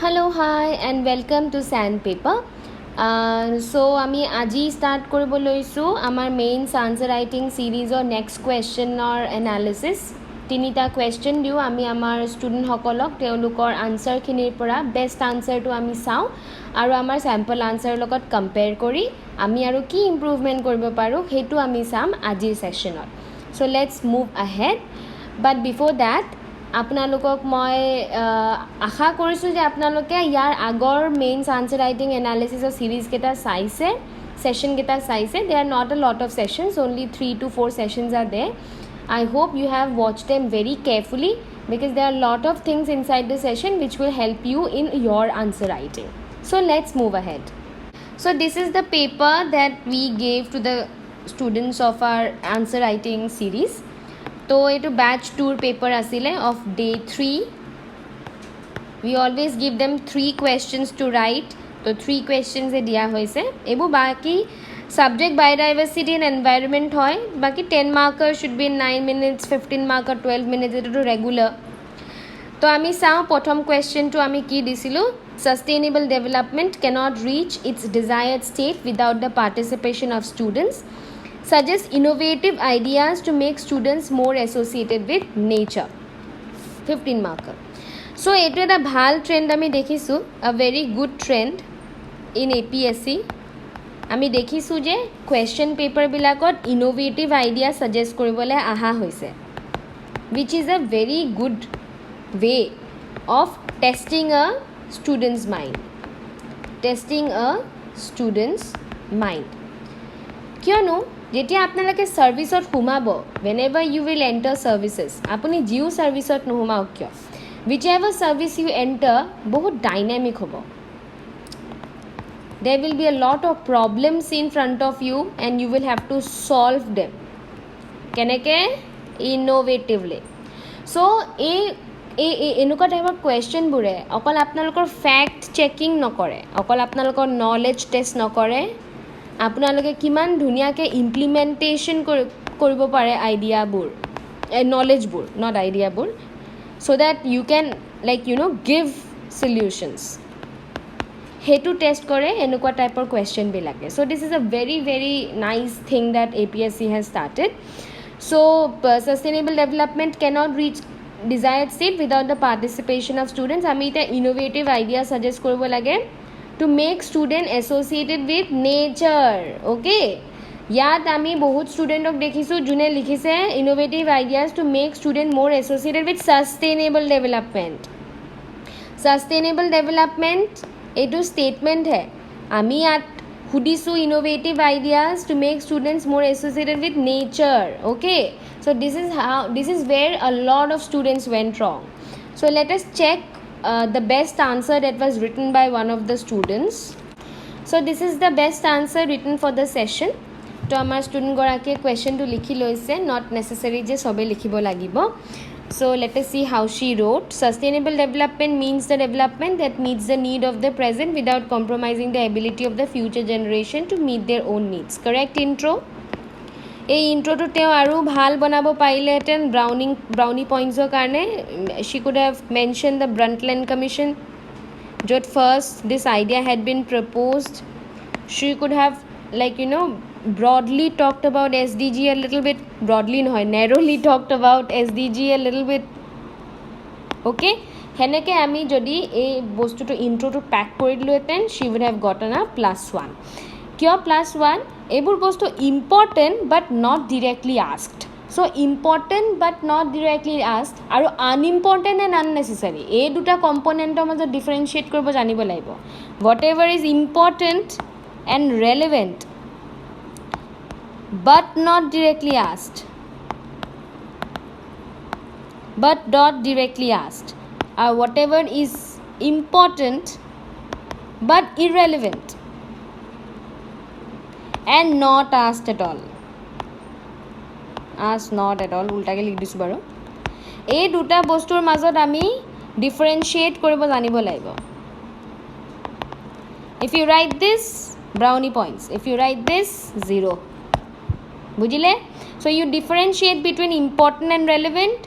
Hello, hi, and welcome to Sandpaper. So, আমি আজি start কৰিব লৈছো আমাৰ mains answer writing series or next question or analysis. তিনিটা question দিও আমি আমাৰ student সকলক তেওঁলোকৰ answer খিনিৰ পৰা best answer টো আমি চাও আৰু আমাৰ sample answer লগত compare কৰি আমি আৰু কি improvement কৰিব পাৰো হেতু আমি চাম আজিৰ sessionত. So, let's move ahead. But before that, আপোনালোকক মই আশা কৰিছো যে আপোনালোকে ইয়াৰ আগৰ মেইনছ আনসাৰ ৰাইটিং এনালিসিছৰ সিৰিজ কেটা চাইছে সেশন কেটা চাইছে there are not a lot of sessions, only 3 to 4 sessions are there. I hope you have watched them very carefully because there are a lot of things inside the session which will help you in your answer writing. So let's move ahead. So this is the paper that we gave to the students of our answer writing series. So it is batch tour paper asile of day 3. We always give them 3 questions to write. So 3 questions e dia hoise. Ebu baki subject biodiversity and environment hoy. Baki 10 marker should be 9 minutes, 15 marker 12 minutes it to regular. So ami sao prothom question to ami ki disilu sustainable development cannot reach its desired state without the participation of students. Suggest innovative ideas to make students more associated with nature. 15 marker. So eto eta bhal trend ami dekhisu, a very good trend in APSC. Ami dekhisu je question paper bilakot innovative idea suggest koribole aha hoise, which is a very good way of testing a student's mind. Testing a student's mind. Kiyono যেতিয়া আপোনালোকে সার্ভিসত হুমাব, whenever you will enter services, আপুনি জিও সার্ভিসত নুহুমাও কিয়, whichever service you enter বহুত dynamic হ'ব. There will be a lot of problems in front of you and you will have to solve them. কেনেকে? Innovatively. So এনেকুৱা টাইপৰ question বুৰে অকল আপোনালোকৰ fact checking নকৰে, অকল আপোনালোকৰ নলেজ টেষ্ট নকৰে, আপোনালোকে কিমান ধুনিয়াকে ইমপ্লিমেন্টেশন কৰিব পাৰে আইডিয়াবোৰ, নলেজবোৰ, not আইডিয়াবোৰ, so that you can give solutions. হেতু টেষ্ট কৰে এনেকুৱা টাইপৰ কুৱেশ্যন বিলাকে. So this is a very very nice thing that APSC has started. So sustainable development cannot reach desired state without the participation of students. আমি এটা innovative idea suggest কৰিব লাগে to make student associated with nature. Okay, ইয়াত আমি বহুত ষ্টুডেণ্টক দেখিছোঁ যোনে লিখিছে innovative ideas to make student more associated with sustainable development. Sustainable development এইটো statement হে, আমি ইয়াত সুধিছোঁ innovative ideas to make students more associated with nature. Okay, so this is where a lot of students went wrong. So let us check the best answer that was written by one of the students. So this is the best answer written for the session. To amar student gorake question to likhi loise, not necessary je sobe likhibo lagibo. So let us see how she wrote. Sustainable development means the development that meets the need of the present without compromising the ability of the future generation to meet their own needs. Correct intro. এই ইন্ট্রোটো তেও আৰু ভাল বনাব পাৰিলেহেঁতেন brownie পইণ্টছৰ কাৰণে. she could have mentioned the Brundtland Commission য'ত first this idea had been proposed. She could have broadly talked about SDG a little bit, broadly নহয়, narrowly talked about SDG a little bit. Okay, হেনেকে আমি যদি এই বস্তুটো ইন্ট্ৰোটো pack কৰি দিলোহেঁতেন she would have gotten a +1. কিয় +1? এইবোৰ বস্তু important but not directly asked. So important but not directly asked আৰু unimportant and unnecessary এই দুটা কম্পোনেন্টৰ মাজত ডিফাৰেন্সিয়েট কৰিব জানিব লাগিব. Whatever is important and relevant but not directly asked, but not directly asked, or whatever is important but irrelevant and not asked at all. Asked not at all উল্টাকে লিখি দিছো বাৰু. এই দুটা বস্তুৰ মাজত আমি ডিফাৰেন্সিয়েট কৰিব জানিব লাগিব. If you write this, brownie points. If you write this, 0. বুঝিলে? So you differentiate between important and relevant,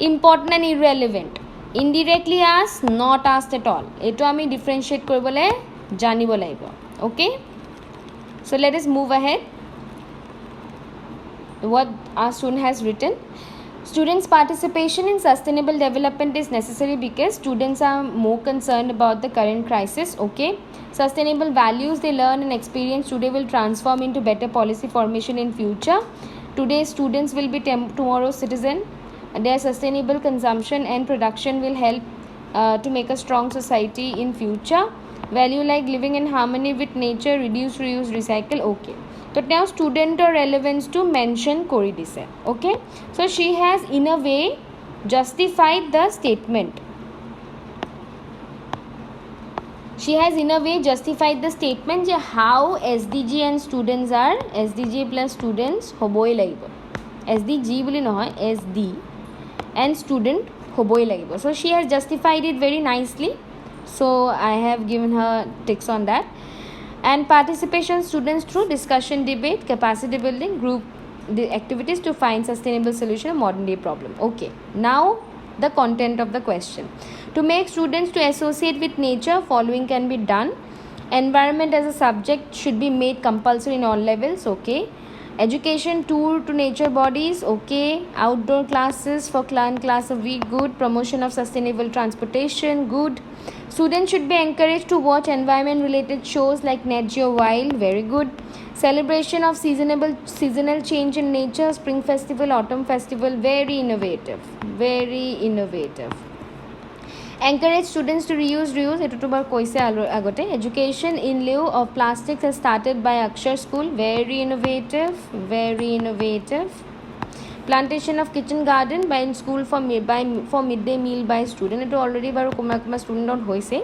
important and irrelevant. indirectly asked, not asked at all. Eto ami differentiate koribole janibo laibo. Okay, so let us move ahead. What our student has written: students' participation in sustainable development is necessary because students are more concerned about the current crisis. Okay, sustainable values they learn and experience today will transform into better policy formation in future. Today's students will be tomorrow's citizen. Their sustainable consumption and production will help to make a strong society in future. Value like living in harmony with nature, reduce, reuse, recycle. Okay, so now student or relevance to mention kori dise. Okay, so she has in a way justified the statement. She has in a way justified the statement je how SDG and students are SDG plus students hoboi lagibo. SDG boli nohoy, SD and student hoboi lagibo. So she has justified it very nicely. So I have given her ticks on that. And participation students through discussion, debate, capacity building, group the activities to find sustainable solution of modern day problem. Okay, now the content of the question. To make students to associate with nature, following can be done. Environment as a subject should be made compulsory in all levels. Okay, education tour to nature bodies. Okay, outdoor classes for class a week. Good. Promotion of sustainable transportation. Good. Students should be encouraged to watch environment related shows like Net Geo Wild. Very good. Celebration of seasonal change in nature. Spring festival, autumn festival. Very innovative. Very innovative. Encourage students to reuse. Eto tobar koise agote. Education in lieu of plastics has started by Akshar School. Very innovative. Very innovative. Plantation of kitchen garden by in school for midday meal by student. It already baru kuma student on hoise.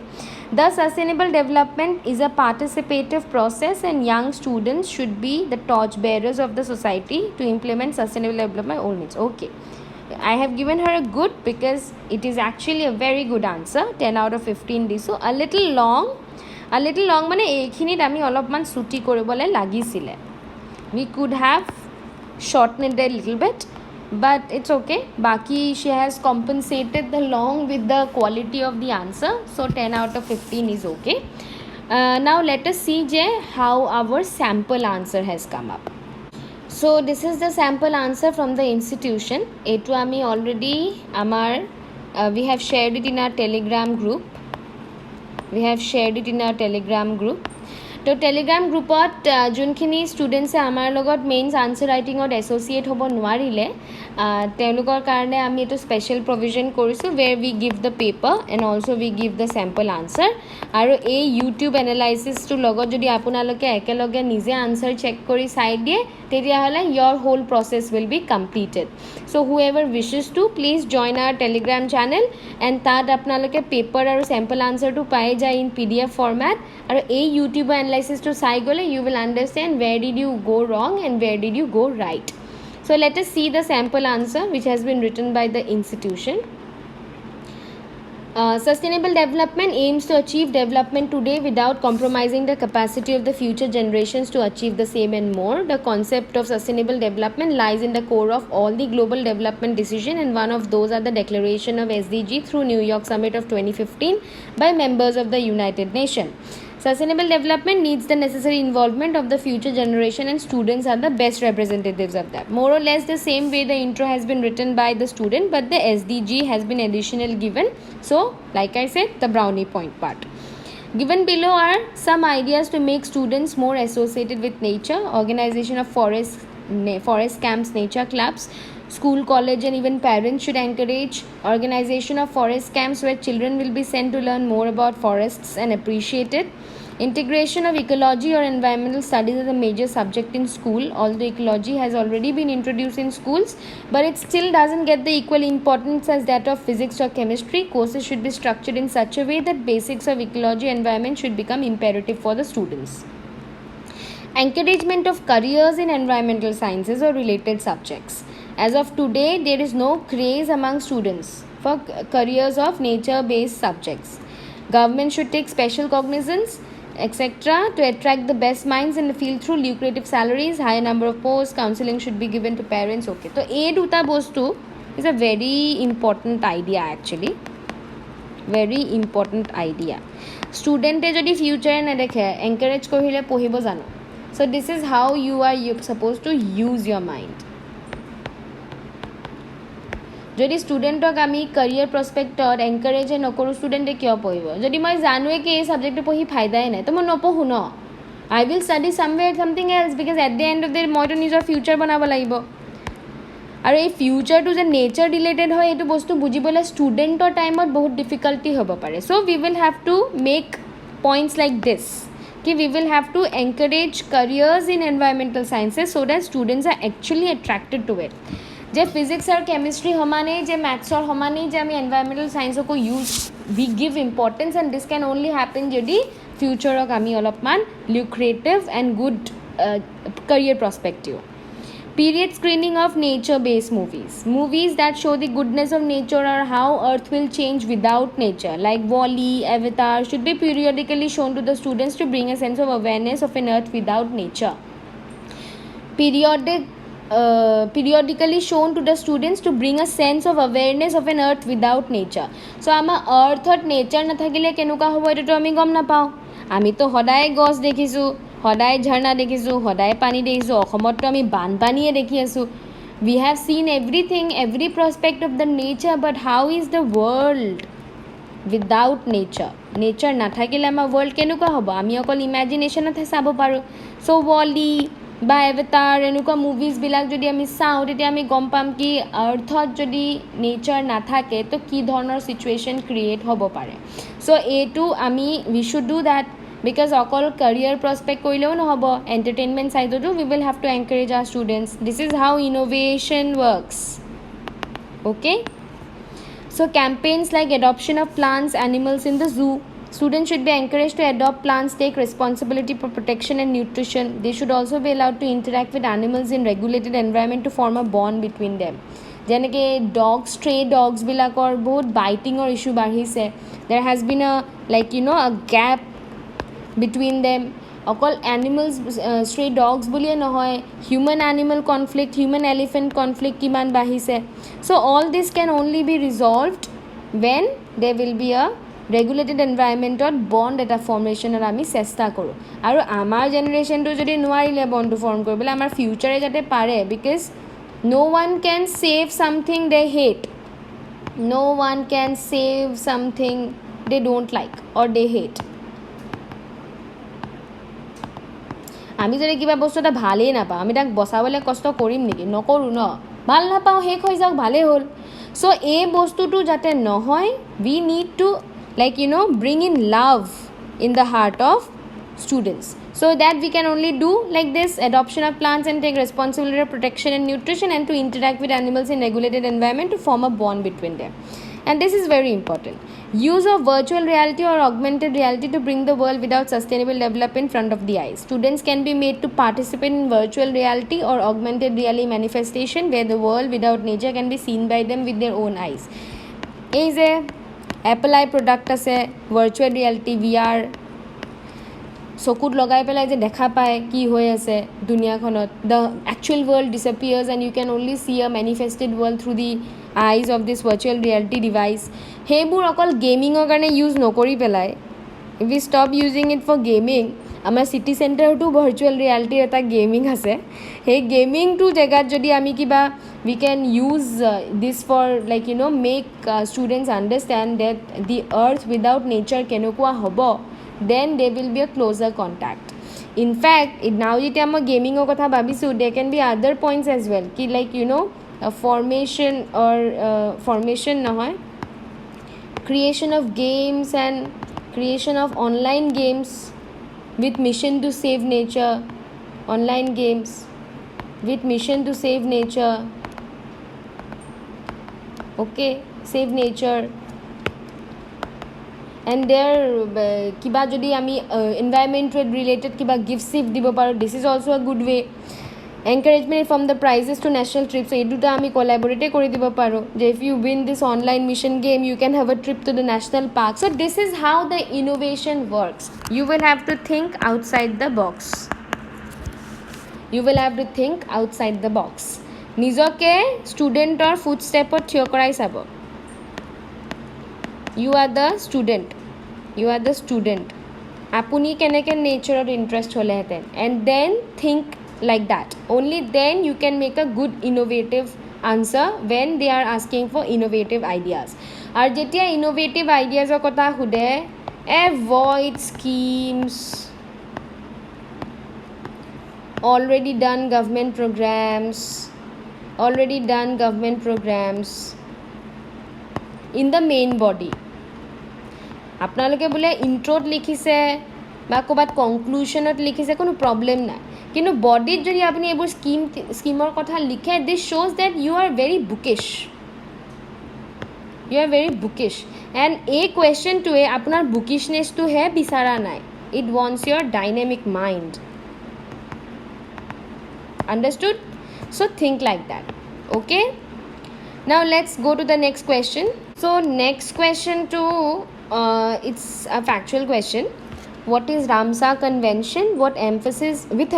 The sustainable development is a participative process and young students should be the torch bearers of the society to implement sustainable development all needs. Okay, I have given her a good because it is actually a very good answer. 10 out of 15 diso. A little long mane ekhinit ami olopman suti koribole lagisile. We could have shortened it a little bit, but it's okay. Baki she has compensated the long with the quality of the answer, so 10 out of 15 is okay. Now let us see how our sample answer has come up. So this is the sample answer from the institution. Etu ami already we have shared it in our telegram group. তো Telegram গ্ৰুপত যোনখিনি ষ্টুডেণ্টছে আমাৰ লগত mains answer ৰাইটিঙত associate হ'ব নোৱাৰিলে তেওঁলোকৰ কাৰণে আমি এইটো স্পেচিয়েল প্ৰভিজন কৰিছোঁ where we give the paper and also' we give the sample answer আৰু এই ইউটিউব এনালাইচিছটোৰ লগত যদি আপোনালোকে একেলগে নিজে আনচাৰ চেক কৰি চাই দিয়ে তেতিয়াহ'লে your whole process will be completed. So whoever wishes to please join our telegram channel and তাত আপোনালোকে পেপাৰ আৰু চেম্পল আনচাৰটো পাই যায় in PDF format আৰু এই ইউটিউব এনালাইচিছটো চাই গ'লে you will understand where did you go wrong and where did you go right. So let us see the sample answer which has been written by the institution. Sustainable development aims to achieve development today without compromising the capacity of the future generations to achieve the same and more. The concept of sustainable development lies in the core of all the global development decisions, and one of those are the declaration of SDG through New York Summit of 2015 by members of the United Nations. Sustainable development needs the necessary involvement of the future generation, and students are the best representatives of that. More or less the same way the intro has been written by the student, but the SDG has been additional given. So like I said, the brownie point part. Given below are some ideas to make students more associated with nature. Organization of forest camps, nature clubs. School, college and even parents should encourage organization of forest camps where children will be sent to learn more about forests and appreciate it. Integration of ecology or environmental studies is a major subject in school. Although ecology has already been introduced in schools, but it still doesn't get the equal importance as that of physics or chemistry. Courses should be structured in such a way that basics of ecology and environment should become imperative for the students. Encouragement of careers in environmental sciences or related subjects. As of today, there is no craze among students for careers of nature-based subjects. Government should take special cognizance, etc. to attract the best minds in the field through lucrative salaries, higher number of posts, counseling should be given to parents. Okay, so A duta bostu is a very important idea actually. very important idea. Student যদি future নেদেখে encourage কৰিলে পঢ়িব জানো? So this is how you are supposed to use your mind. যদি ষ্টুডেণ্টক আমি career prospectত encourage নকৰোঁ ষ্টুডেণ্টে কিয় পঢ়িব? যদি মই জানোৱে কি এই সাবজেক্টটো পঢ়ি ফাইদাই নাই তো মই নপঢ়োঁ ন। I will study somewhere something else because at the end of the day মইতো নিজৰ future বনাব লাগিব। আৰু এই ফিউচাৰটো যে নেচাৰ ৰিলেটেড হয় এইটো বস্তু বুজিবলৈ ষ্টুডেণ্টৰ টাইমত বহুত ডিফিকাল্টি হ'ব পাৰে। চ' we will have to make points like দিছ कि we will have to encourage careers in environmental sciences so that students are actually attracted to it. J physics और chemistry हमाने जे maths और हमाने जे हमें environmental science को use we give importance and this can only happen यदि future और हमें अलपमान lucrative and good career perspective. Period screening of nature-based movies that show the goodness of nature or how earth will change without nature like WALL-E, Avatar should be periodically shown to the students to bring a sense of awareness of an earth without nature. Periodically shown to the students to bring a sense of awareness of an earth without nature. So ama earth or nature nathakile kenuka hobo etu to ami gom na pao. Ami to hoday gos dekhisu, hoday jharna dekhisu, hoday pani dekhisu, অসমত তো আমি বানপানীয়ে দেখি আছো। We have seen everything, every prospect of the nature, but how is the world without nature? Nature নাথাকিলে আমাৰ world কেনেকুৱা হ'ব? আমি অকল ইমেজিনেশ্যনতহে চাব পাৰোঁ। So WALL-E বা এভাটাৰ এনেকুৱা মুভিজবিলাক যদি আমি চাওঁ তেতিয়া আমি গম পাম কি আৰ্থত যদি নেচাৰ নাথাকে তো কি ধৰণৰ চিটুৱেশ্যন ক্ৰিয়েট হ'ব পাৰে। চ' এইটো আমি we should do that because অকল career prospect কৰিলেও নহ'ব, entertainment side-তো we will have to encourage our students. This is how innovation works. Okay? So campaigns like adoption of plants, animals in the zoo. Students should be encouraged to adopt plants, take responsibility for protection and nutrition. They should also be allowed to interact with animals in regulated environment to form a bond between them. যেনেকৈ stray dogs বিলাকৰ বহুত বাইটিঙৰ issue বাঢ়িছে। There has been a a gap between them. অকল animals stray dogs বুলিয়ে নহয়, human animal conflict, human elephant conflict কিমান বাঢ়িছে। So all this can only be resolved when there will be a regulated environment bond এটা ফৰ্মেশ্যনৰ আমি চেষ্টা কৰোঁ। আৰু আমাৰ জেনেৰেশ্যনটো যদি নোৱাৰিলে বণ্ডটো ফৰ্ম কৰিবলৈ আমাৰ ফিউচাৰে যাতে পাৰে, because no one can save something they hate, no one can save something they don't like or they hate. আমি যদি কিবা বস্তু এটা ভালেই নাপাওঁ আমি তাক বচাবলৈ কষ্ট কৰিম নেকি? নকৰোঁ ন। ভাল নাপাওঁ শেষ হৈ যাওক ভালেই হ'ল। চ' এই বস্তুটো যাতে নহয় we need to bring in love in the heart of students. So that we can only do like this: adoption of plants and take responsibility for protection and nutrition and to interact with animals in regulated environment to form a bond between them. And this is very important. Use of virtual reality or augmented reality to bring the world without sustainable development in front of the eyes. Students can be made to participate in virtual reality or augmented reality manifestation where the world without nature can be seen by them with their own eyes. Is a Apple I product আছে virtual reality VR চকুত লগাই পেলাই যে দেখা পায় কি হৈ আছে দুনিয়াখনত। The actual world disappears and you can only see a manifested world through the eyes of this virtual reality device. সেইবোৰ অকল গেমিঙৰ কাৰণে ইউজ নকৰি পেলাই if we stop using it for gaming, আমাৰ চিটি চেণ্টাৰতো ভাৰ্চুৱেল ৰিয়েলিটিৰ এটা গেমিং আছে। সেই গেমিংটো জেগাত যদি আমি কিবা we can use this for make students understand that the earth without nature কেনেকুৱা হ'ব, then there will be a closer contact. In fact now যেতিয়া মই গেমিঙৰ কথা ভাবিছোঁ there can be other points as well কি formation or formation নহয়, creation of games and creation of online games with mission to save nature, online games with mission to save nature. Okay, save nature. And there kiba jodi ami environment related kiba gift দিব পাৰো, this is also a good way. Encouragement from the prizes to national trips, এই দুটা আমি collaborate কৰি দিব পাৰো যে if you win this online mission game you can have a trip to the national park. So this is how the innovation works. You will have to think outside the box. You will have to think outside the box. নিজকে ষ্টুডেণ্টৰ ফুটষ্টেপত থিয় কৰাই চাব। you are the student apuni keneke nature or interest hole heten and then think like that. Only then you can make a good innovative answer when they are asking for innovative ideas. Ar jetia innovative ideas or kotha hude, avoid schemes, already done government programs in the main body. আপোনালোকে বোলে ইন্ট্রোত লিখিছে বা ক'বাত কনক্লুশনত লিখিছে কোনো problem নাই, কিন্তু বডিত যদি আপুনি এইবোৰ স্কিমৰ কথা লিখে, দিছ shows that you are very bookish and এই কুৱেশ্যনটোৱে আপোনাৰ বুকিশনেছটোহে বিচাৰা নাই, it wants your dynamic mind. Understood? So think like that. Okay, now let's go to the next question. So next question too, it's a factual question. What is Ramsar Convention? With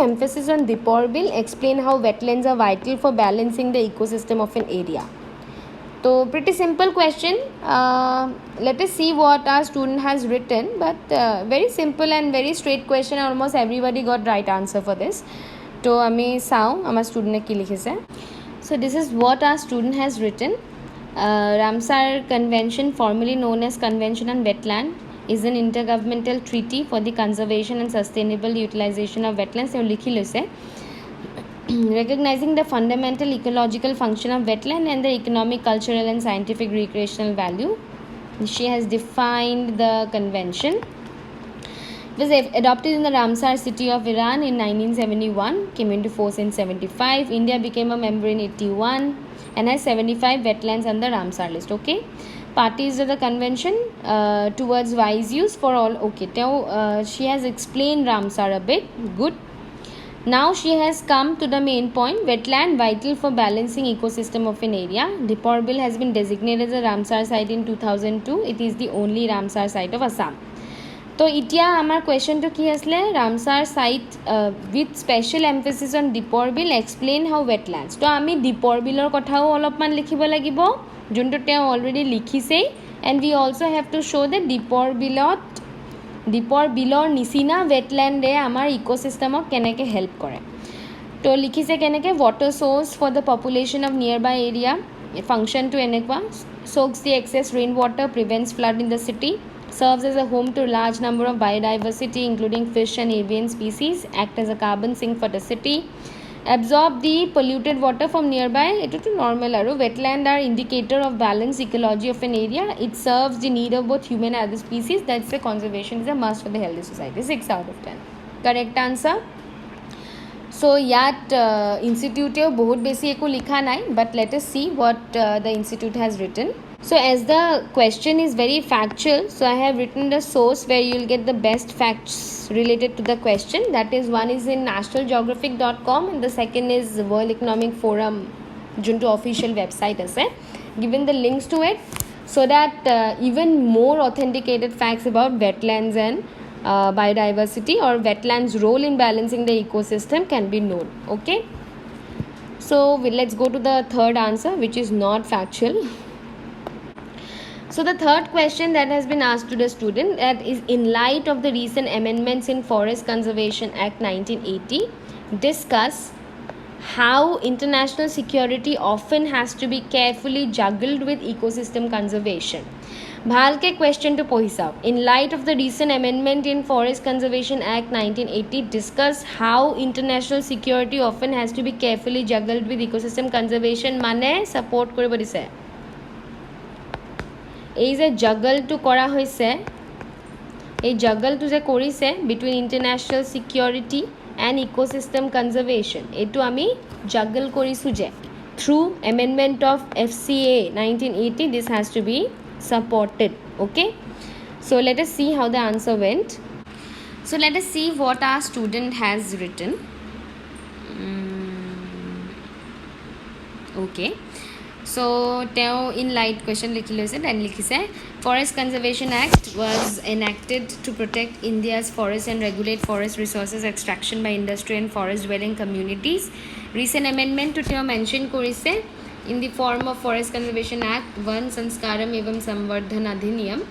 emphasis on Deepor Bill, explain how wetlands are vital for balancing the ecosystem of an area. So pretty simple question. Let us see what our student has written, but very simple and very straight question. Almost everybody got right answer for this. So ami sao amar student ne ki likhise. So this is what our student has written. Ramsar Convention, formerly known as Convention on Wetland, is an intergovernmental treaty for the conservation and sustainable utilization of wetlands. So likhi loise, recognizing the fundamental ecological function of wetland and the economic, cultural and scientific recreational value. She has defined the convention. It was adopted in the Ramsar city of Iran in 1971, came into force in 75. India became a member in 81 and has 75 wetlands on the Ramsar list. Okay, parties of the convention towards wise use for all. Okay, now she has explained Ramsar a bit. Good. Now she has come to the main point. Wetland vital for balancing ecosystem of an area. Deepor Bill has been designated as a Ramsar site in 2002. It is the only Ramsar site of Assam. তো এতিয়া আমাৰ কুৱেশ্যনটো কি আছিলে, Ramsar site with special এমফেচিছ on দীপৰ বিল, explain how ৱেটলেণ্ডছ. তো আমি দীপৰ বিলৰ কথাও অলপমান লিখিব লাগিব, যোনটো তেওঁ অলৰেডি লিখিছেই, and we also' have to show' যে দীপৰ বিলৰ নিচিনা ৱেটলেণ্ডে আমাৰ ইক'চিষ্টেমক কেনেকৈ হেল্প কৰে. তো লিখিছে কেনেকৈ, water source for the population of nearby area, ফাংচনটো এনেকুৱা, soaks the excess rainwater, prevents flood in the city, serves as a home to large number of biodiversity including fish and avian species, act as a carbon sink for the city, absorb the polluted water from nearby. It is normal aru wetland are indicator of balanced ecology of an area. It serves the need of both human and other species. That's the conservation is a must for the healthy society. 6 out of 10 correct answer. So yat institute bahut besi eko likha nai, but let us see what the institute has written. So as the question is very factual, so I have written the source where you will get the best facts related to the question. That is, one is in nationalgeographic.com and the second is World Economic Forum junto official website ase, given the links to it so that even more authenticated facts about wetlands and biodiversity or wetlands role in balancing the ecosystem can be known. Okay, so let's go to the third answer, which is not factual. So the third question that has been asked to the student, that is, in light of the recent amendments in Forest Conservation Act 1980, discuss how international security often has to be carefully juggled with ecosystem conservation. Bhalke question to pohi saab. In light of the recent amendment in Forest Conservation Act 1980, discuss how international security often has to be carefully juggled with ecosystem conservation. Mane support koribo dise. এই যে জাগলটো কৰা হৈছে, এই জাগলটো যে কৰিছে between international security and ecosystem conservation, এইটো আমি জাগল কৰিছোঁ যে through amendment of FCA 1980, this has to be supported. Okay, so let us see how the answer went. So let us see what our student has written. Okay, so teo in light question likhi loise, then likhise Forest Conservation Act was enacted to protect India's forests and regulate forest resources extraction by industry and forest dwelling communities. Recent amendment to teo mention korise in the form of Forest Conservation Act 1 Sanskaram Evam Samvardhan Adhiniyam.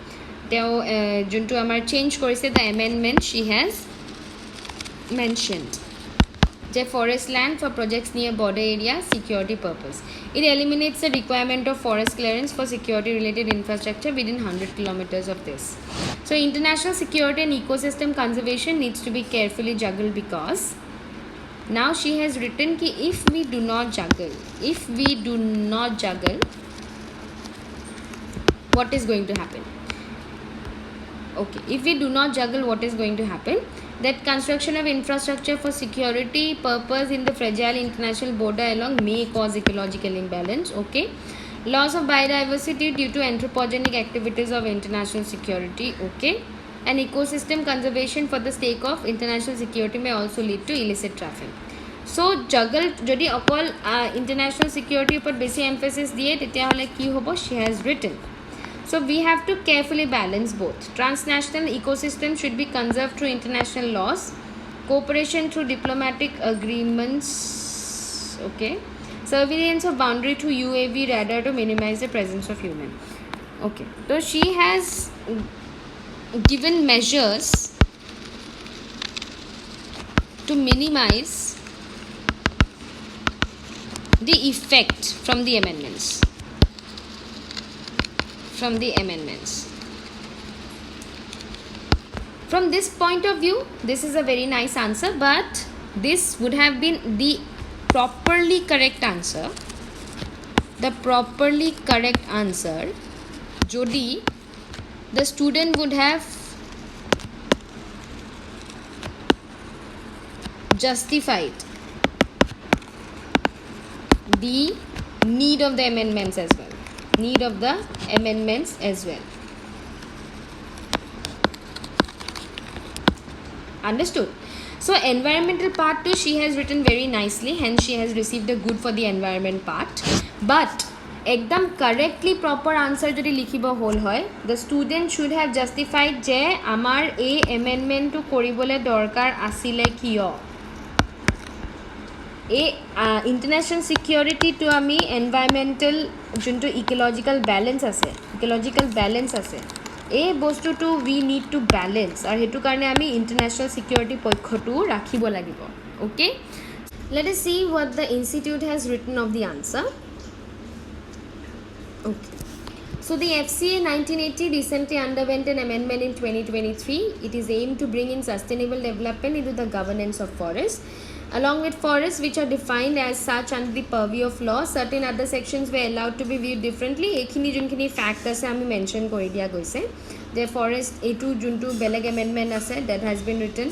Juntu amar change korise the amendment she has mentioned. The forest land for projects near border area security purpose. It eliminates the requirement of forest clearance for security related infrastructure within 100 kilometers of this. So international security and ecosystem conservation needs to be carefully juggled, because now she has written ki if we do not juggle, what is going to happen? Okay, if we do not juggle, what is going to happen? That construction of infrastructure for security purpose in the fragile international border along may cause ecological imbalance. Okay, loss of biodiversity due to anthropogenic activities of international security. Okay, and ecosystem conservation for the sake of international security may also lead to illicit traffic. So juggle jodi okol international security upor besi emphasis diye tetia hole ki hobo, she has written. So we have to carefully balance both. Transnational ecosystem should be conserved through international laws, cooperation through diplomatic agreements. Okay, surveillance of boundary through UAV radar to minimize the presence of human. Okay, so she has given measures to minimize the effect from the amendments. From this point of view, this is a very nice answer, but this would have been the properly correct answer. The properly correct answer, jodi the student would have justified the need of the amendments as well. Understood? So environmental part too she has written very nicely, hence she has received a good for the environment part. But ekdam correctly proper answer jodi likhibo hol hoy, the student should have justified je amar a amendment to koribole dorkar asile kiyo. International security to ami environmental junto ecological balance ase এই বস্তুটো we need to balance, আর হেতু কাৰণে আমি international security পক্ষটো ৰাখিব লাগিব. Okay, let us see what the institute has written of the answer. Okay, so the FCA 1980 recently underwent an amendment in 2023. It is aimed to bring in sustainable development into the governance of forests. Along with forests which are defined as such under the purview of law, certain other sections were allowed to be viewed differently. Ekhini junkhini fact ase ami mention kori dia goise. The forest A2 juntu beleg amendment ase that has been written.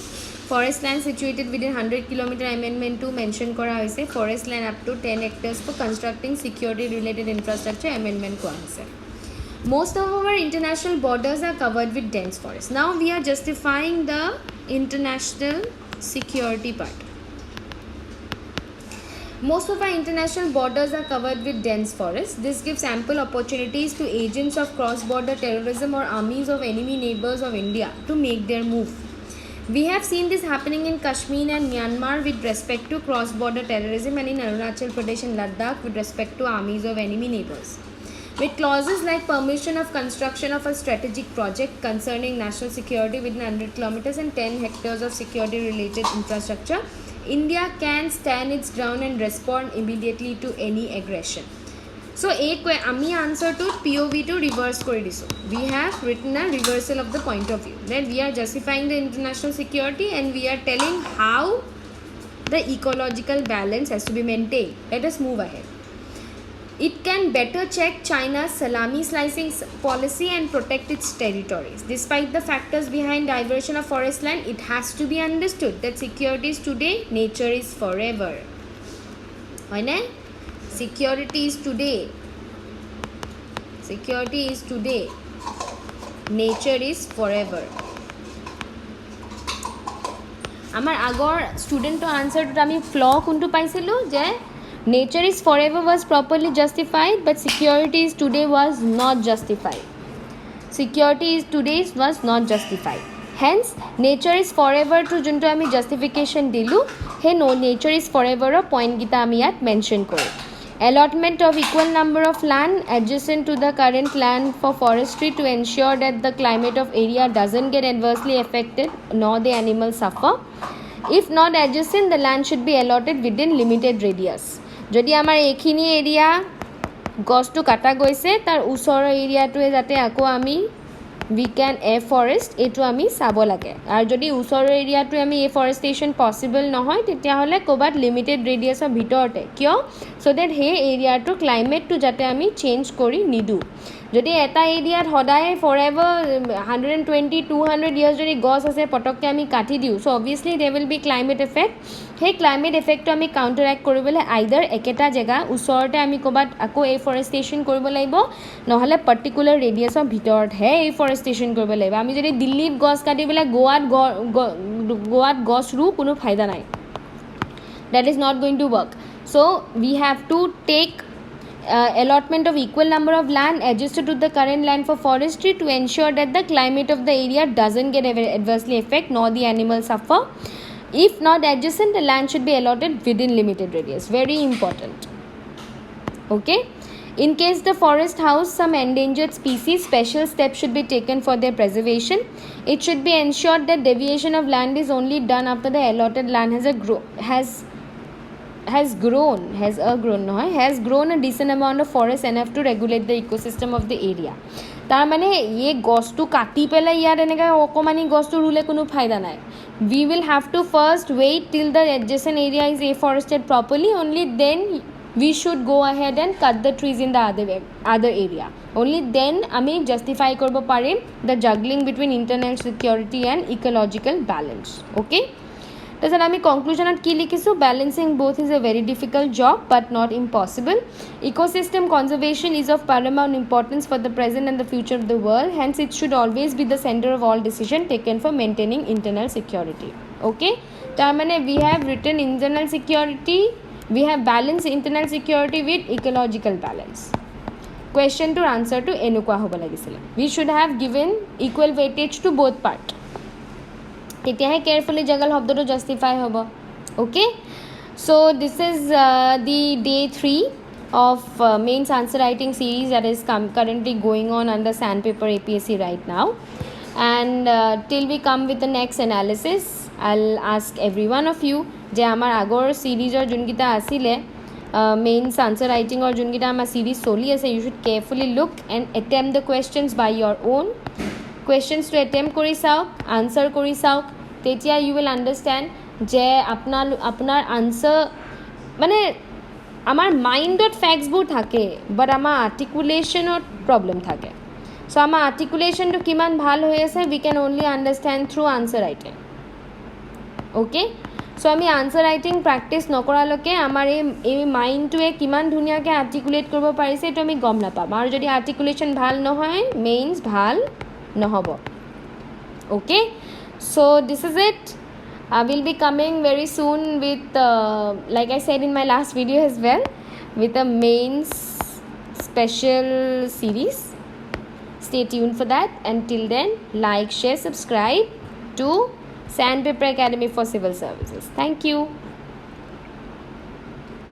Forest land situated within 100 km amendment to mention kora hoise. Forest land up to 10 hectares for constructing security related infrastructure amendment kora hoise. Most of our international borders are covered with dense forest. Now we are justifying the international security part. Most of our international borders are covered with dense forests. This gives ample opportunities to agents of cross-border terrorism or armies of enemy neighbors of India to make their move. We have seen this happening in Kashmir and Myanmar with respect to cross-border terrorism, and in Arunachal Pradesh and Ladakh with respect to armies of enemy neighbors. With clauses like permission of construction of a strategic project concerning national security within 100 kilometers and 10 hectares of security-related infrastructure, India can stand its ground and respond immediately to any aggression. So, ami answer to POV to reverse kori diso. We have written a reversal of the point of view. Then we are justifying the international security and we are telling how the ecological balance has to be maintained. Let us move ahead. It can better check China's salami slicing policy and protect its territories. Despite the factors behind diversion of forest land, it has to be understood that security is today, nature is forever. Security is today, nature is forever. Amar agor student to answer to ami flaw kuntu paisilu je nature is forever was properly justified, but security is today was not justified. Hence, nature is forever to junto ami justification dilu. He no nature is forever a point gita ami at mention kore. Allotment of equal number of land adjacent to the current land for forestry to ensure that the climate of area doesn't get adversely affected nor the animals suffer. If not adjacent, the land should be allotted within limited radius. যদি আমাৰ এইখিনি area গছটো কাটা গৈছে তাৰ ওচৰৰ এৰিয়াটোৱে যাতে আকৌ আমি we can afforest এইটো আমি চাব লাগে আৰু যদি ওচৰৰ এৰিয়াটো আমি এফৰেষ্টেশ্যন পসিবল নহয় তেতিয়াহ'লে ক'বাত লিমিটেড ৰেডিয়াছৰ ভিতৰতে কিয় সো দ্যাট সেই এৰিয়াটো ক্লাইমেটটো যাতে আমি চেঞ্জ কৰি নিদু যদি এটা এৰিয়াত সদায় ফৰএভাৰ 120 200 ইয়াৰ্স যদি গছ আছে পটককে আমি কাটি দিউ so obviously there will be climate effect সেই ক্লাইমেট এফেক্টটো আমি কাউন্টাৰএক্ট কৰিবলৈ আইদাৰ একেটা জেগা ওচৰতে আমি ক'বাত আকৌ এফৰেষ্টেশ্যন কৰিব লাগিব নহলে পাৰ্টিকুলাৰ ৰেডিয়াছৰ ভিতৰত হে এফৰেষ্টেশ্যন কৰিব লাগিব আমি যদি দিল্লীত গছ কাটি পেলাই গোৱাত গছ ৰু কোনো ফায়দা নাই that is not going to work so we have to take allotment of equal number of land adjusted to the current land for forestry to ensure that the climate of the area doesn't get adversely affect nor the animals suffer. If not adjacent, the land should be allotted within limited radius. Very important. Okay. In case the forest house some endangered species, special steps should be taken for their preservation. It should be ensured that deviation of land is only done after the allotted land has grown a decent amount of forest enough to regulate the ecosystem of the area. তাৰ মানে এই গছটো কাটি পেলাই ইয়াত এনেকা অকমানি গছটো ৰুলে কোনো ফায়দা নাই we will have to first wait till the adjacent area is afforested properly only then we should go ahead and cut the trees in the other area only then আমি justify করব পারিম the juggling between internal security and ecological balance okay তাছত আমি কনক্লুজনত কি লিখিছো balancing both is a very difficult job but not impossible ecosystem conservation is of paramount importance for the present and the future of the world hence it should always be the center of all decision taken for maintaining internal security okay তার মানে we have written internal security we have balanced internal security with ecological balance question to answer to enukwa hobo lagisile we should have given equal weightage to both part তেতিয়াহে carefully জাগাল শব্দটো justify হ'ব okay so this is the day 3 of mains answer writing series that is currently going on under Sandpaper APSC right now and till we come with the next analysis I'll ask every one of you যে আমার আগৰ সিরিজৰ যোনকিটা আসিলে mains answer writing or যোনকিটা আমাৰ series চলি আছে you should carefully look and attempt the questions by your own questions to attempt কৰি চাওক answer কৰি চাওক তেতিয়া you will understand যে আপনার answer মানে আমার মাইন্ডত ফ্যাক্টসবোৰ থাকে বাট আমাৰ আর্টিকুলেশনত প্রবলেম থাকে সো আমাৰ আর্টিকুলেশনটো কিমান ভাল হৈ আছে we can only understand through answer writing okay so আমি আনসার রাইটিং প্র্যাকটিস নকৰালৈকে আমাৰ এই মাইন্ডটোৱে কিমান ধুনীয়াকৈ আৰ্টিকুলেট কৰিব পাৰিছে এইটো আমি গম নাপাম আৰু যদি আৰ্টিকুলেশ্যন ভাল নহয় মেইনছ ভাল নহ'ব okay so this is it I will be coming very soon with like I said in my last video as well with a mains special series stay tuned for that until then like share subscribe to Sandpaper Academy for Civil Services. Thank you.